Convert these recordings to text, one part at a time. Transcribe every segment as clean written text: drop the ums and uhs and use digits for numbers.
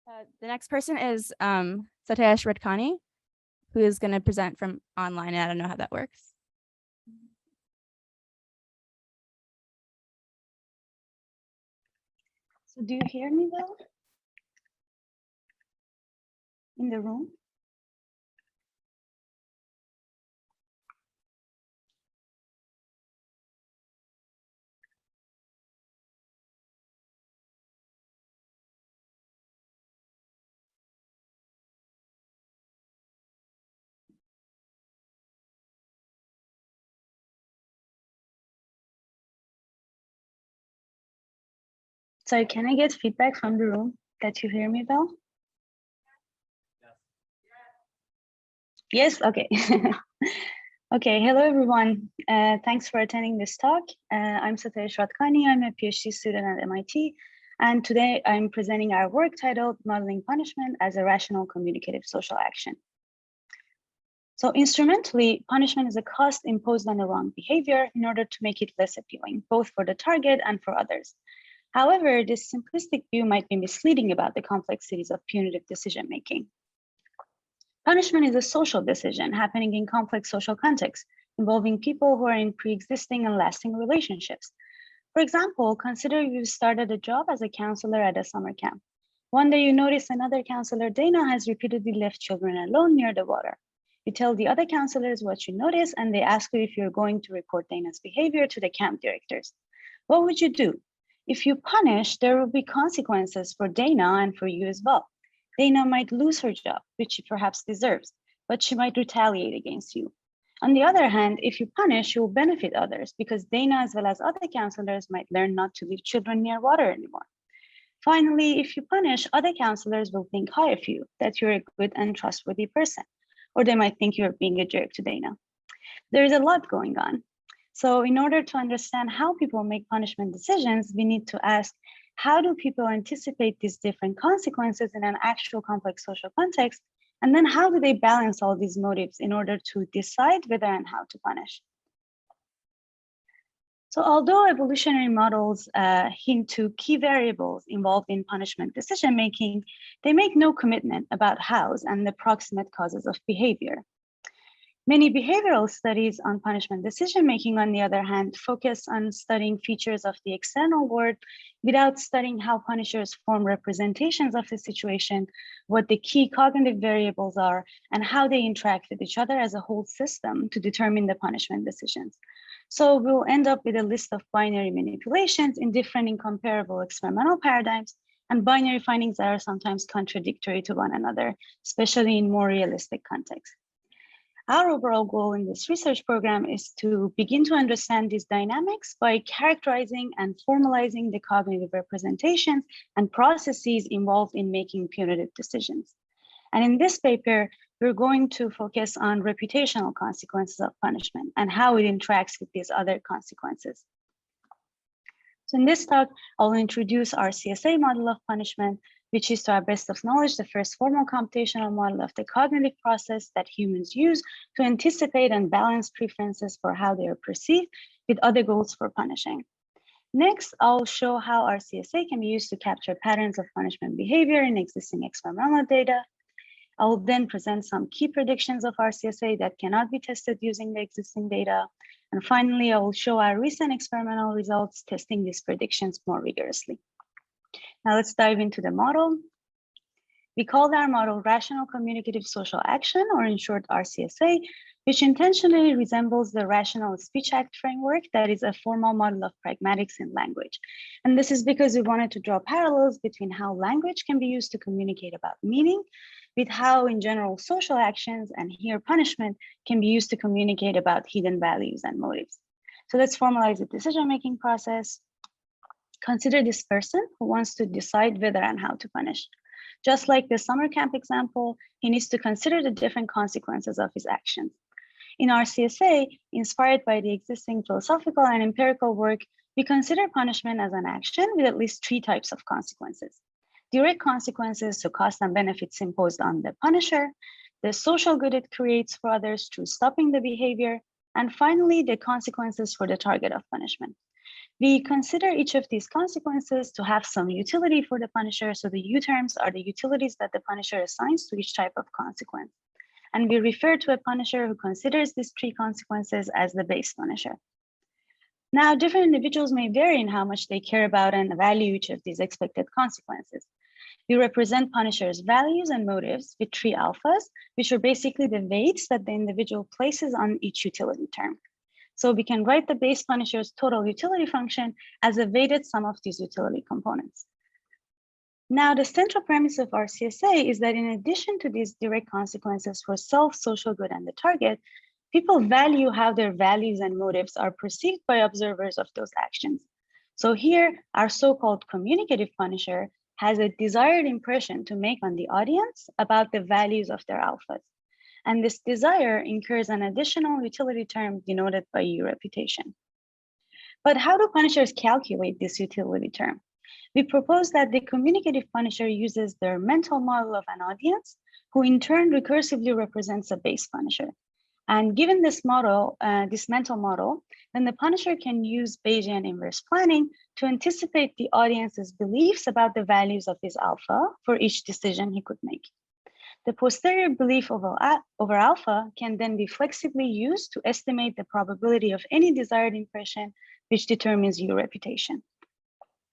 The next person is Setayesh Radkani, who is going to present from online, and I don't know how that works. So do you hear me well? In the room? Sorry, can I get feedback from the room that you hear me well? Yes, okay. Okay, hello everyone. Thanks for attending this talk. I'm Setayesh Radkani. I'm a PhD student at MIT. And today I'm presenting our work titled Modeling Punishment as a Rational Communicative Social Action. So instrumentally, punishment is a cost imposed on the wrong behavior in order to make it less appealing, both for the target and for others. However, this simplistic view might be misleading about the complexities of punitive decision-making. Punishment is a social decision happening in complex social contexts, involving people who are in pre-existing and lasting relationships. For example, consider you started a job as a counselor at a summer camp. One day you notice another counselor, Dana, has repeatedly left children alone near the water. You tell the other counselors what you notice, and they ask you if you're going to report Dana's behavior to the camp directors. What would you do? If you punish, there will be consequences for Dana and for you as well. Dana might lose her job, which she perhaps deserves, but she might retaliate against you. On the other hand, if you punish, you will benefit others because Dana, as well as other counselors, might learn not to leave children near water anymore. Finally, if you punish, other counselors will think high of you, that you're a good and trustworthy person, or they might think you're being a jerk to Dana. There's a lot going on. So in order to understand how people make punishment decisions, we need to ask, how do people anticipate these different consequences in an actual complex social context? And then how do they balance all these motives in order to decide whether and how to punish? So although evolutionary models hint to key variables involved in punishment decision-making, they make no commitment about hows and the proximate causes of behavior. Many behavioral studies on punishment decision-making, on the other hand, focus on studying features of the external world without studying how punishers form representations of the situation, what the key cognitive variables are, and how they interact with each other as a whole system to determine the punishment decisions. So we'll end up with a list of binary manipulations in different incomparable experimental paradigms, and binary findings that are sometimes contradictory to one another, especially in more realistic contexts. Our overall goal in this research program is to begin to understand these dynamics by characterizing and formalizing the cognitive representations and processes involved in making punitive decisions. And in this paper, we're going to focus on reputational consequences of punishment and how it interacts with these other consequences. So in this talk, I'll introduce our Csa model of punishment, which is, to our best of knowledge, the first formal computational model of the cognitive process that humans use to anticipate and balance preferences for how they are perceived with other goals for punishing. Next, I'll show how our Csa can be used to capture patterns of punishment behavior in existing experimental data. I'll then present some key predictions of our Csa that cannot be tested using the existing data. And finally, I will show our recent experimental results testing these predictions more rigorously. Now let's dive into the model. We called our model Rational Communicative Social Action, or in short, RCSA, which intentionally resembles the Rational Speech Act framework that is a formal model of pragmatics in language. And this is because we wanted to draw parallels between how language can be used to communicate about meaning with how, in general, social actions, and here punishment, can be used to communicate about hidden values and motives. So let's formalize the decision-making process. Consider this person who wants to decide whether and how to punish. Just like the summer camp example, he needs to consider the different consequences of his actions. In our Csa, inspired by the existing philosophical and empirical work, we consider punishment as an action with at least 3 types of consequences. Direct consequences, so costs and benefits imposed on the punisher, the social good it creates for others through stopping the behavior, and finally, the consequences for the target of punishment. We consider each of these consequences to have some utility for the punisher. So the U terms are the utilities that the punisher assigns to each type of consequence. And we refer to a punisher who considers these three consequences as the base punisher. Now, different individuals may vary in how much they care about and value each of these expected consequences. We represent punishers' values and motives with three alphas, which are basically the weights that the individual places on each utility term. So we can write the base punisher's total utility function as a weighted sum of these utility components. Now, the central premise of our CSA is that in addition to these direct consequences for self, social good, and the target, people value how their values and motives are perceived by observers of those actions. So here, our so-called communicative punisher has a desired impression to make on the audience about the values of their alphas. And this desire incurs an additional utility term denoted by U reputation. But how do punishers calculate this utility term? We propose that the communicative punisher uses their mental model of an audience, who in turn recursively represents a base punisher. And given this model, this mental model, then the punisher can use Bayesian inverse planning to anticipate the audience's beliefs about the values of his alpha for each decision he could make. The posterior belief over alpha can then be flexibly used to estimate the probability of any desired impression, which determines U reputation.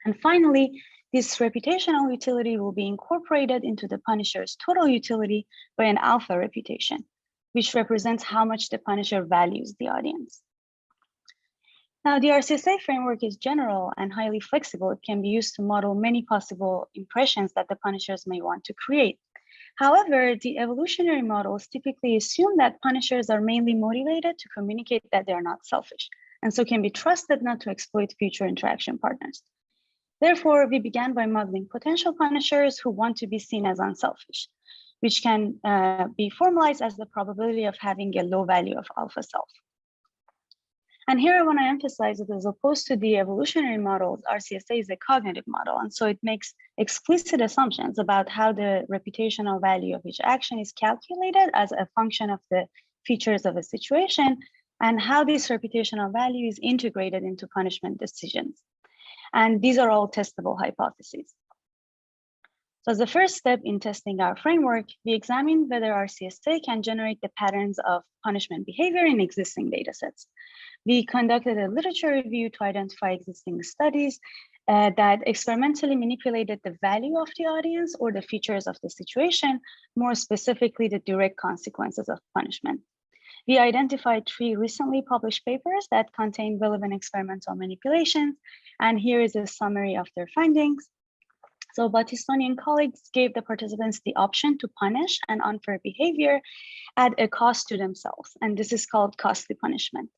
And finally, this reputational utility will be incorporated into the punisher's total utility by an alpha reputation, which represents how much the punisher values the audience. Now, the RCSA framework is general and highly flexible. It can be used to model many possible impressions that the punishers may want to create. However, the evolutionary models typically assume that punishers are mainly motivated to communicate that they're not selfish, and so can be trusted not to exploit future interaction partners. Therefore, we began by modeling potential punishers who want to be seen as unselfish, which can be formalized as the probability of having a low value of alpha self. And here I want to emphasize that as opposed to the evolutionary models, RCSA is a cognitive model. And so it makes explicit assumptions about how the reputational value of each action is calculated as a function of the features of a situation and how this reputational value is integrated into punishment decisions. And these are all testable hypotheses. So as the first step in testing our framework, we examined whether RCSA can generate the patterns of punishment behavior in existing datasets. We conducted a literature review to identify existing studies that experimentally manipulated the value of the audience or the features of the situation, more specifically the direct consequences of punishment. We identified 3 recently published papers that contain relevant experimental manipulations, and here is a summary of their findings. So Battistoni and colleagues gave the participants the option to punish an unfair behavior at a cost to themselves, and this is called costly punishment.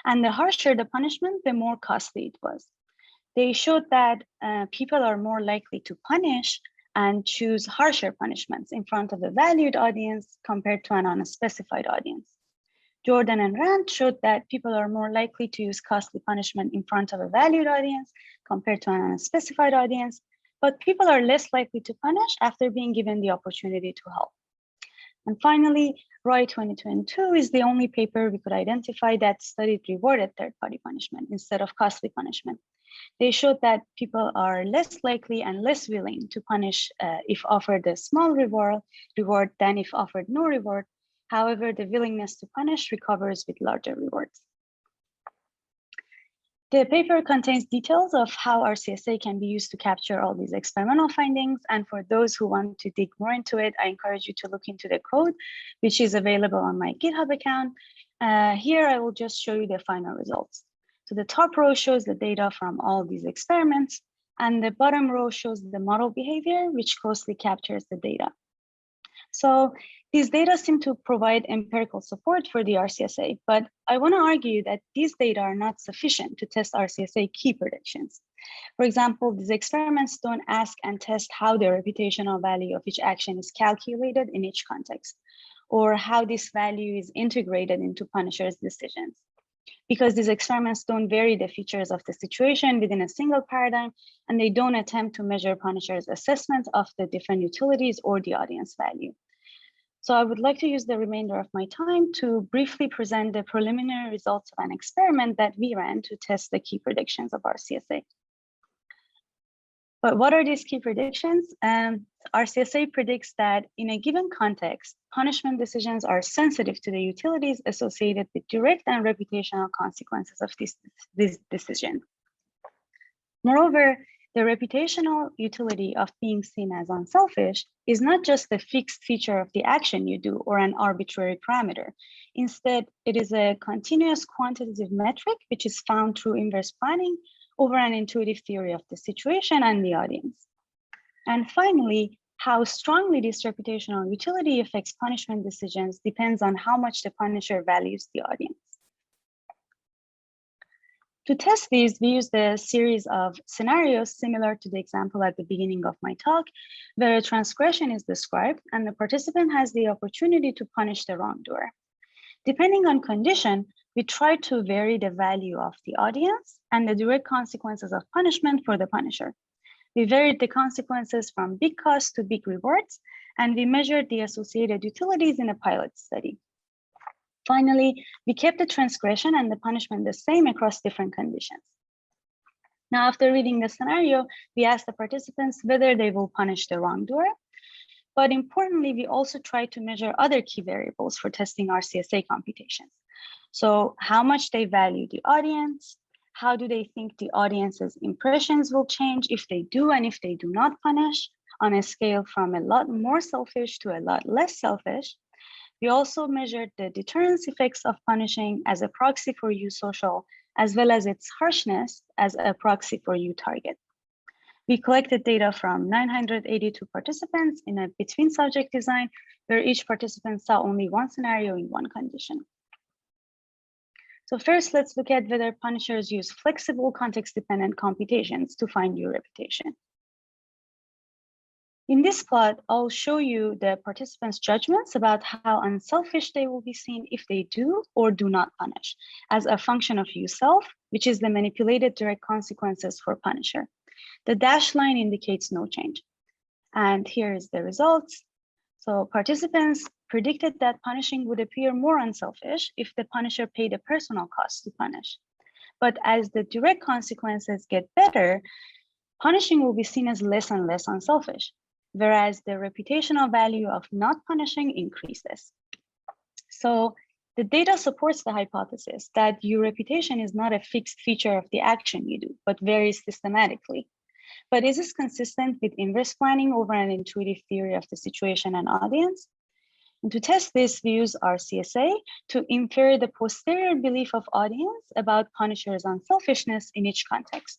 And the harsher the punishment, the more costly it was. They showed that people are more likely to punish and choose harsher punishments in front of a valued audience compared to an unspecified audience. Jordan and Rand showed that people are more likely to use costly punishment in front of a valued audience compared to an unspecified audience, but people are less likely to punish after being given the opportunity to help. And finally, Roy 2022 is the only paper we could identify that studied rewarded third-party punishment instead of costly punishment. They showed that people are less likely and less willing to punish if offered a small reward than if offered no reward. However, the willingness to punish recovers with larger rewards. The paper contains details of how RCSA can be used to capture all these experimental findings. And for those who want to dig more into it, I encourage you to look into the code, which is available on my GitHub account. Here, I will just show you the final results. So the top row shows the data from all these experiments, and the bottom row shows the model behavior, which closely captures the data. So these data seem to provide empirical support for the RCSA, but I want to argue that these data are not sufficient to test RCSA key predictions. For example, these experiments don't ask and test how the reputational value of each action is calculated in each context, or how this value is integrated into punishers' decisions. Because these experiments don't vary the features of the situation within a single paradigm, and they don't attempt to measure punishers' assessment of the different utilities or the audience value. So I would like to use the remainder of my time to briefly present the preliminary results of an experiment that we ran to test the key predictions of RCSA. But what are these key predictions? RCSA predicts that in a given context, punishment decisions are sensitive to the utilities associated with direct and reputational consequences of this decision. Moreover, the reputational utility of being seen as unselfish is not just a fixed feature of the action you do or an arbitrary parameter. Instead, it is a continuous quantitative metric which is found through inverse planning over an intuitive theory of the situation and the audience. And finally, how strongly this reputational utility affects punishment decisions depends on how much the punisher values the audience. To test these, we used a series of scenarios similar to the example at the beginning of my talk, where a transgression is described and the participant has the opportunity to punish the wrongdoer. Depending on condition, we try to vary the value of the audience and the direct consequences of punishment for the punisher. We varied the consequences from big costs to big rewards, and we measured the associated utilities in a pilot study. Finally, we kept the transgression and the punishment the same across different conditions. Now, after reading the scenario, we asked the participants whether they will punish the wrongdoer. But importantly, we also tried to measure other key variables for testing RCSA computations. So how much they value the audience, how do they think the audience's impressions will change if they do and if they do not punish, on a scale from a lot more selfish to a lot less selfish. We also measured the deterrence effects of punishing as a proxy for eusocial, as well as its harshness as a proxy for eutarget. We collected data from 982 participants in a between subject design, where each participant saw only one scenario in one condition. So first, let's look at whether punishers use flexible context-dependent computations to find your reputation. In this plot, I'll show you the participants' judgments about how unselfish they will be seen if they do or do not punish, as a function of self, which is the manipulated direct consequences for punisher. The dashed line indicates no change. And here is the results. So participants predicted that punishing would appear more unselfish if the punisher paid a personal cost to punish. But as the direct consequences get better, punishing will be seen as less and less unselfish, whereas the reputational value of not punishing increases. So the data supports the hypothesis that your reputation is not a fixed feature of the action you do, but varies systematically. But is this consistent with inverse planning over an intuitive theory of the situation and audience? And to test this, we use RCSA to infer the posterior belief of audience about punishers' unselfishness in each context.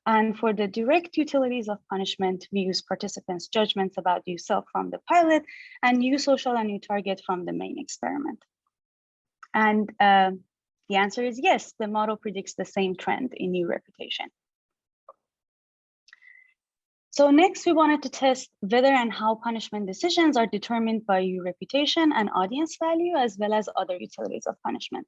And for the direct utilities of punishment, we use participants' judgments about self from the pilot and eusocial and eutarget from the main experiment. And the answer is yes, the model predicts the same trend in new reputation. So next, we wanted to test whether and how punishment decisions are determined by your reputation and audience value, as well as other utilities of punishment.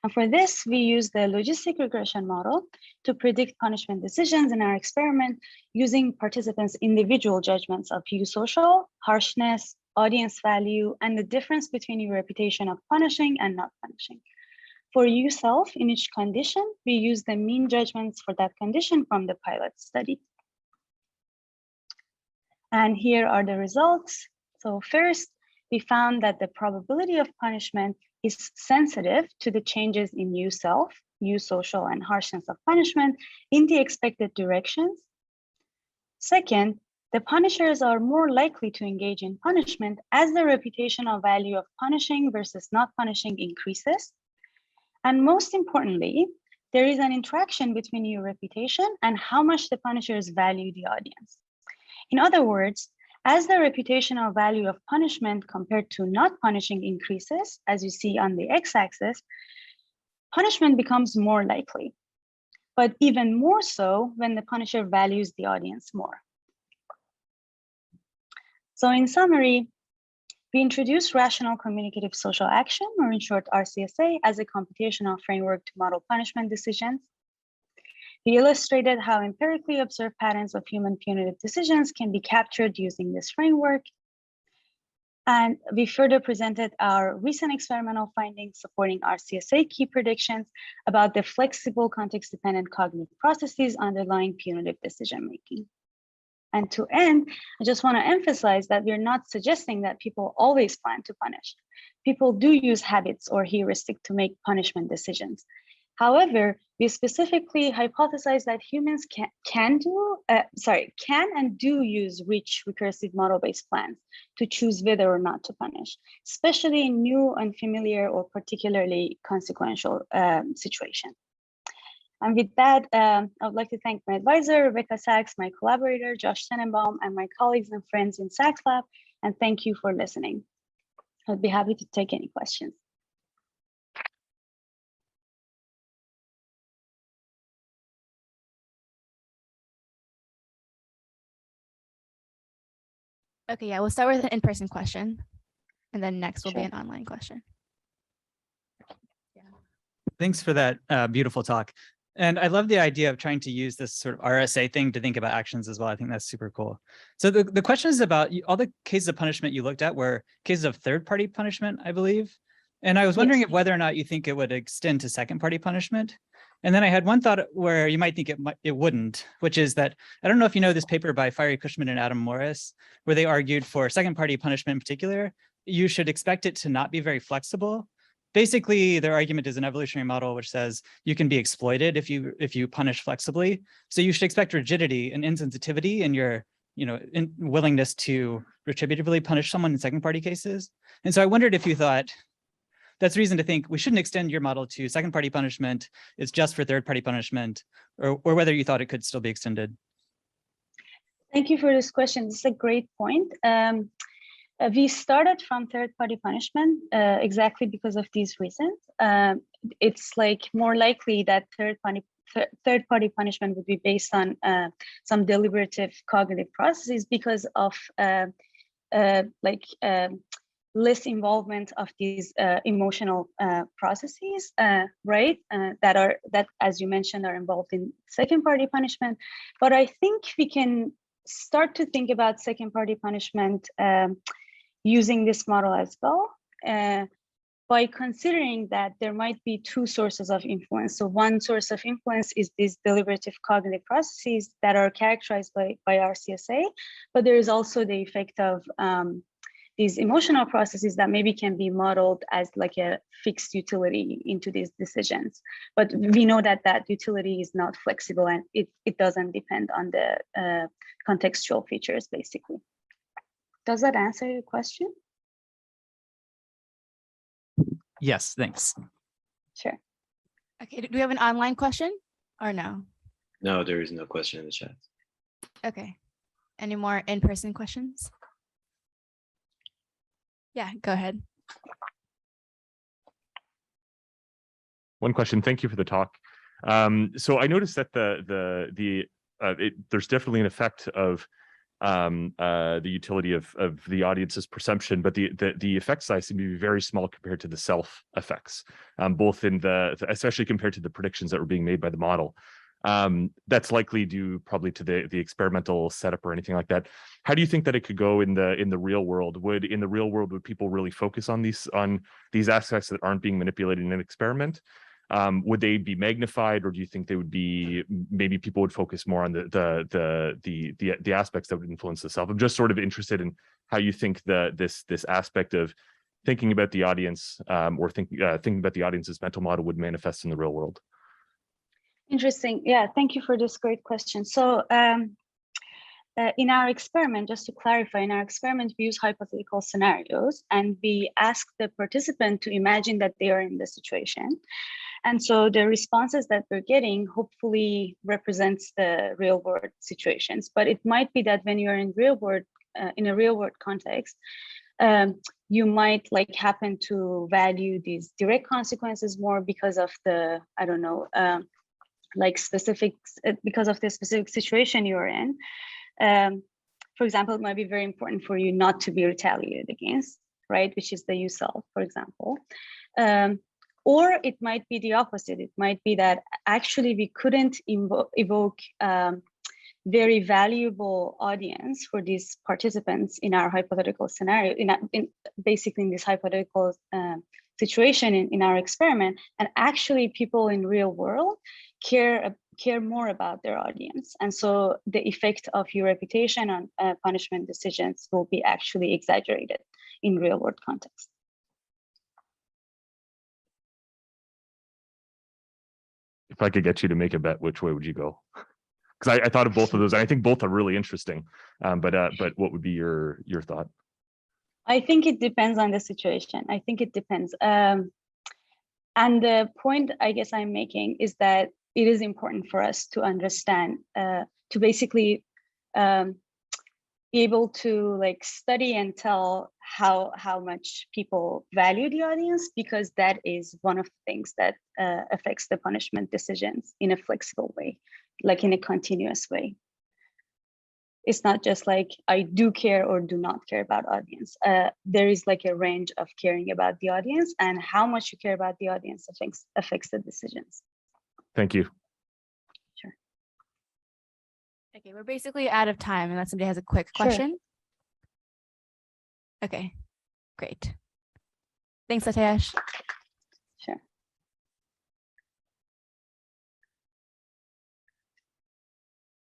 And for this, we use the logistic regression model to predict punishment decisions in our experiment using participants' individual judgments of eusocial, harshness, audience value, and the difference between your reputation of punishing and not punishing. For self, in each condition, we use the mean judgments for that condition from the pilot study. And here are the results. So first, we found that the probability of punishment is sensitive to the changes in self, eusocial, and harshness of punishment in the expected directions. Second, the punishers are more likely to engage in punishment as the reputational value of punishing versus not punishing increases. And most importantly, there is an interaction between your reputation and how much the punishers value the audience. In other words, as the reputational value of punishment compared to not punishing increases, as you see on the x-axis, punishment becomes more likely, but even more so when the punisher values the audience more. So in summary, we introduced rational communicative social action, or in short, RCSA, as a computational framework to model punishment decisions. We illustrated how empirically observed patterns of human punitive decisions can be captured using this framework. And we further presented our recent experimental findings supporting our CSA key predictions about the flexible context-dependent cognitive processes underlying punitive decision-making. And to end, I just want to emphasize that we're not suggesting that people always plan to punish. People do use habits or heuristic to make punishment decisions. However, we specifically hypothesize that humans can and do use rich recursive model-based plans to choose whether or not to punish, especially in new, unfamiliar, or particularly consequential situations. And with that, I would like to thank my advisor, Rebecca Sachs, my collaborator, Josh Tenenbaum, and my colleagues and friends in Sachs Lab, and thank you for listening. I'd be happy to take any questions. Okay, yeah, we'll start with an in-person question, and then next will be Sure. an online question. Thanks for that beautiful talk. And I love the idea of trying to use this sort of RSA thing to think about actions as well. I think that's super cool. So the question is about all the cases of punishment you looked at were cases of third-party punishment, I believe. And I was wondering if whether or not you think it would extend to second-party punishment. And then I had one thought where you might think it wouldn't, which is that, I don't know if you know this paper by Fiery Cushman and Adam Morris, where they argued for second-party punishment in particular, you should expect it to not be very flexible. Basically, their argument is an evolutionary model which says you can be exploited if you punish flexibly. So you should expect rigidity and insensitivity in your willingness to retributively punish someone in second-party cases. And so I wondered if you thought that's reason to think we shouldn't extend your model to second-party punishment. It's just for third-party punishment, or whether you thought it could still be extended. Thank you for this question. This is a great point. We started from third-party punishment exactly because of these reasons. It's like more likely that third-party punishment would be based on some deliberative cognitive processes because of less involvement of these emotional processes, right? That, as you mentioned, are involved in second-party punishment. But I think we can start to think about second-party punishment using this model as well, by considering that there might be two sources of influence. So one source of influence is these deliberative cognitive processes that are characterized by RCSA, but there is also the effect of these emotional processes that maybe can be modeled as like a fixed utility into these decisions. But we know that that utility is not flexible and it doesn't depend on the contextual features, basically. Does that answer your question? Yes, thanks. Sure. Okay, do we have an online question or no? No, there is no question in the chat. Okay, any more in-person questions? Yeah, go ahead. One question. Thank you for the talk. So I noticed that there's definitely an effect of the utility of the audience's perception, but the effect size seem to be very small compared to the self effects, both in especially compared to the predictions that were being made by the model. That's likely due probably to the experimental setup or anything like that. How do you think that it could go in the real world? Would people really focus on these aspects that aren't being manipulated in an experiment? Would they be magnified, or do you think they would be, maybe people would focus more on the aspects that would influence the self? I'm just sort of interested in how you think this aspect of thinking about the audience or thinking about the audience's mental model would manifest in the real world. Interesting. Yeah, thank you for this great question. So in our experiment, just to clarify, in our experiment, we use hypothetical scenarios and we ask the participant to imagine that they are in the situation. And so the responses that we're getting hopefully represents the real world situations. But it might be that when you're in a real world context, you might happen to value these direct consequences more because of the, I don't know, specifics, because of the specific situation you're in. For example, it might be very important for you not to be retaliated against, right? Which is the you self, for example. Or it might be the opposite. It might be that actually we couldn't evoke very valuable audience for these participants in our hypothetical scenario, basically in this hypothetical situation in our experiment, and actually people in real world care more about their audience. And so the effect of your reputation on punishment decisions will be actually exaggerated in real world context. If I could get you to make a bet, which way would you go? Because I thought of both of those. And I think both are really interesting. But what would be your thought? I think it depends on the situation. I think it depends. And the point I guess I'm making is that it is important for us to understand, to basically be able to like study and tell how much people value the audience, because that is one of the things that affects the punishment decisions in a flexible way, like in a continuous way. It's not just like I do care or do not care about audience. There is like a range of caring about the audience, and how much you care about the audience affects the decisions. Thank you. Sure. Okay, we're basically out of time unless somebody has a quick Sure. question. Okay, great. Thanks, Setayesh.